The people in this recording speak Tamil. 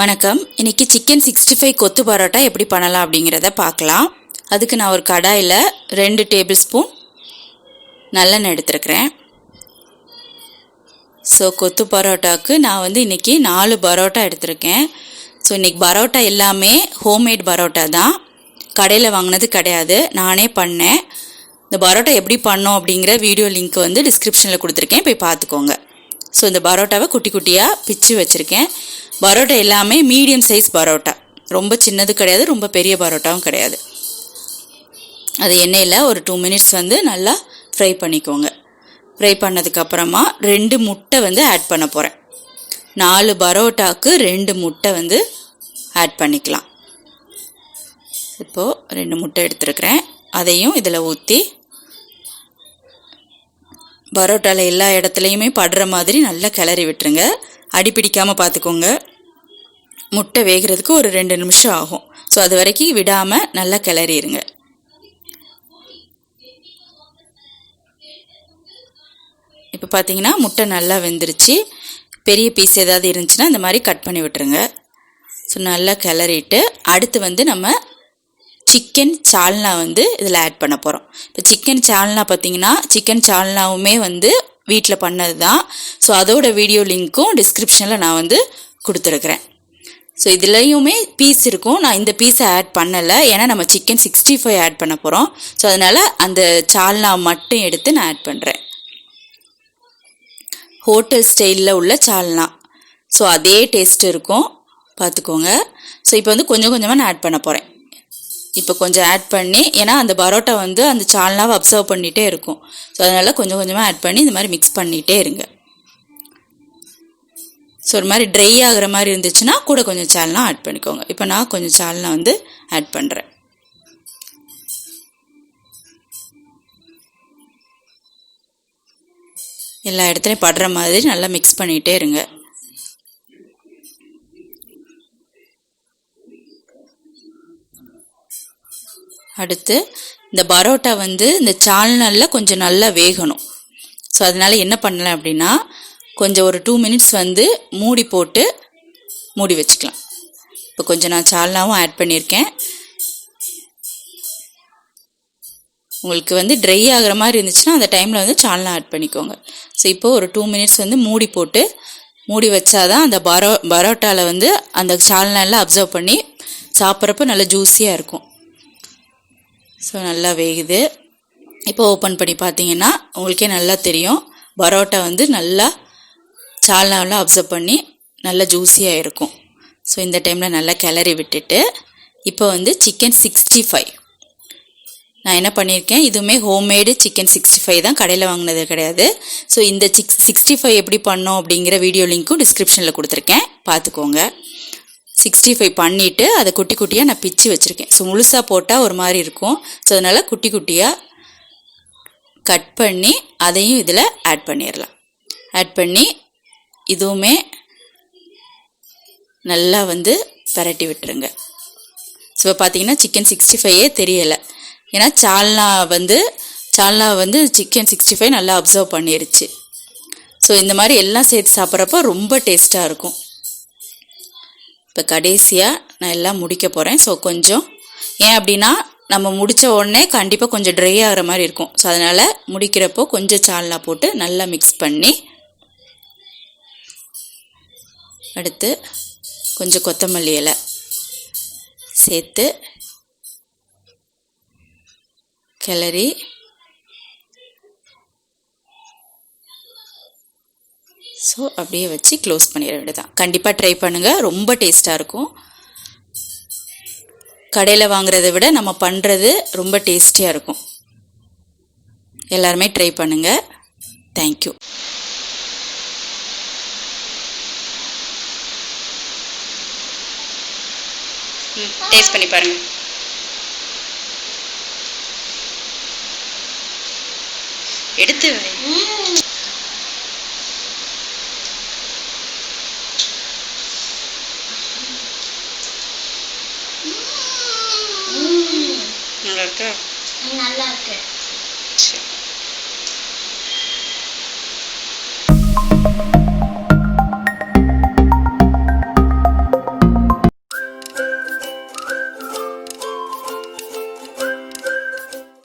வணக்கம். இன்னைக்கு சிக்கன் 65 கொத்து பரோட்டா எப்படி பண்ணலாம் அப்படிங்கிறத பார்க்கலாம். அதுக்கு நான் ஒரு கடாயில் 2 டேபிள் ஸ்பூன் நல்லெண்ணெய் எடுத்துருக்கிறேன். கொத்து பரோட்டாவுக்கு நான் இன்றைக்கி 4 பரோட்டா எடுத்திருக்கேன். இன்றைக்கி பரோட்டா எல்லாமே ஹோம்மேட் பரோட்டா தான், கடையில் வாங்கினது கிடையாது, நானே பண்ணேன். இந்த பரோட்டா எப்படி பண்ணோம் அப்படிங்கிற வீடியோ லிங்க் டிஸ்கிரிப்ஷனில் கொடுத்துருக்கேன், போய் பார்த்துக்கோங்க. இந்த பரோட்டாவை குட்டி குட்டியாக பிச்சு வச்சுருக்கேன். பரோட்டா எல்லாமே மீடியம் சைஸ் பரோட்டா, ரொம்ப சின்னது கிடையாது, ரொம்ப பெரிய பரோட்டாவும் கிடையாது. அது எண்ணெயில் ஒரு 2 மினிட்ஸ் நல்லா ஃப்ரை பண்ணிக்கோங்க. ஃப்ரை பண்ணதுக்கப்புறமா 2 முட்டை ஆட் பண்ண போகிறேன். 4 பரோட்டாவுக்கு 2 முட்டை ஆட் பண்ணிக்கலாம். இப்போது 2 முட்டை எடுத்துருக்கிறேன், அதையும் இதில் ஊற்றி பரோட்டாவில் எல்லா இடத்துலையுமே படுற மாதிரி நல்லா கிளறி விட்டுருங்க. அடி பிடிக்காமல் பார்த்துக்கோங்க. முட்டை வேகிறதுக்கு ஒரு 2 நிமிஷம் ஆகும். அது வரைக்கும் விடாமல் நல்லா கிளறிடுங்க. இப்போ பார்த்தீங்கன்னா முட்டை நல்லா வெந்துருச்சு. பெரிய பீஸ் ஏதாவது இருந்துச்சுன்னா இந்த மாதிரி கட் பண்ணி விட்டுருங்க. நல்லா கிளறிட்டு அடுத்து நம்ம சிக்கன் சால்னா இதில் ஆட் பண்ண போகிறோம். இப்போ சிக்கன் சால்னா பார்த்தீங்கன்னா சிக்கன் சால்னாவுமே வீட்டில் பண்ணது தான். அதோட வீடியோ லிங்க்கும் டிஸ்கிரிப்ஷனில் நான் கொடுத்துருக்குறேன். இதுலேயுமே பீஸ் இருக்கும். நான் இந்த பீஸை ஆட் பண்ணலை, ஏன்னா நம்ம சிக்கன் 65 ஆட் பண்ண போகிறோம். அதனால் அந்த சால்னா மட்டும் எடுத்து நான் ஆட் பண்ணுறேன். ஹோட்டல் ஸ்டைலில் உள்ள சால்னா, அதே டேஸ்ட் இருக்கும், பார்த்துக்கோங்க. இப்போ கொஞ்சம் கொஞ்சமாக நான் ஆட் பண்ண போகிறேன். இப்போ கொஞ்சம் ஆட் பண்ணி, ஏன்னா அந்த பரோட்டா அந்த சால்னாவை அப்சர்வ் பண்ணிகிட்டே இருக்கும். அதனால் கொஞ்சம் கொஞ்சமாக ஆட் பண்ணி இந்த மாதிரி மிக்ஸ் பண்ணிகிட்டே இருங்க. ஒரு மாதிரி ட்ரை ஆகிற மாதிரி இருந்துச்சுன்னா கூட கொஞ்சம் சால்னா ஆட் பண்ணிக்கோங்க. இப்போ நான் கொஞ்சம் சால்னா ஆட் பண்ணுறேன். எல்லா இடத்துலையும் படுற மாதிரி நல்லா மிக்ஸ் பண்ணிகிட்டே இருங்க. அடுத்து இந்த பரோட்டா இந்த சால்னாவில் கொஞ்சம் நல்லா வேகணும். அதனால் என்ன பண்ணலாம் அப்படின்னா, கொஞ்சம் ஒரு 2 மினிட்ஸ் மூடி போட்டு மூடி வச்சுக்கலாம். இப்போ கொஞ்சம் நான் சால்னாவும் ஆட் பண்ணியிருக்கேன். உங்களுக்கு ட்ரை ஆகிற மாதிரி இருந்துச்சுன்னா அந்த டைமில் சால்னா ஆட் பண்ணிக்கோங்க. இப்போ ஒரு 2 மினிட்ஸ் மூடி போட்டு மூடி வச்சாதான் அந்த பரோட்டாவில் அந்த சால்னாவில் அப்சர்வ் பண்ணி சாப்பிட்றப்ப நல்லா ஜூஸியாக இருக்கும். நல்லா வேகுது. இப்போ ஓப்பன் பண்ணி பார்த்தீங்கன்னா உங்களுக்கே நல்லா தெரியும், பரோட்டா நல்லா சால்னாவில் அப்சர்வ் பண்ணி நல்லா ஜூஸியாக இருக்கும். இந்த டைமில் நல்லா கிளறி விட்டுட்டு இப்போ சிக்கன் 65 நான் என்ன பண்ணியிருக்கேன், இதுவுமே ஹோம்மேடு சிக்கன் 65 தான், கடையில் வாங்கினது கிடையாது. இந்த 65 எப்படி பண்ணோம் அப்படிங்கிற வீடியோ லிங்க்கும் டிஸ்கிரிப்ஷனில் கொடுத்துருக்கேன், பார்த்துக்கோங்க. 65 பண்ணிவிட்டு அதை குட்டி குட்டியாக நான் பிச்சு வச்சுருக்கேன். முழுசாக போட்டால் ஒரு மாதிரி இருக்கும். அதனால் குட்டி குட்டியாக கட் பண்ணி அதையும் இதில் ஆட் பண்ணிடலாம். ஆட் பண்ணி இதுவுமே நல்லா பரட்டி விட்டுருங்க. இப்போ பார்த்தீங்கன்னா சிக்கன் 65 தெரியலை, ஏன்னா சால்னா சிக்கன் 65 நல்லா அப்சர்வ் பண்ணிருச்சு. இந்த மாதிரி எல்லாம் சேர்த்து சாப்பிட்றப்போ ரொம்ப டேஸ்ட்டாக இருக்கும். இப்போ கடைசியாக நான் எல்லாம் முடிக்க போகிறேன். கொஞ்சம் ஏன் அப்படின்னா நம்ம முடித்த உடனே கண்டிப்பாக கொஞ்சம் ட்ரை ஆகிற மாதிரி இருக்கும். அதனால் முடிக்கிறப்போ கொஞ்சம் சால்னா போட்டு நல்லா மிக்ஸ் பண்ணி, அடுத்து கொஞ்சம் கொத்தமல்லி இலை சேர்த்து கிளறி அப்படியே வச்சு க்ளோஸ் பண்ணிட வேண்டியதான். கண்டிப்பாக ட்ரை பண்ணுங்கள், ரொம்ப டேஸ்ட்டாக இருக்கும். கடையில் வாங்குறதை விட நம்ம பண்ணுறது ரொம்ப டேஸ்டியாக இருக்கும். எல்லாருமே ட்ரை பண்ணுங்கள். தேங்க்யூ. டேஸ்ட் பண்ணி பாருங்கள். எடுத்து நல்லா இருக்கா? நல்லா இருக்கு. சரி.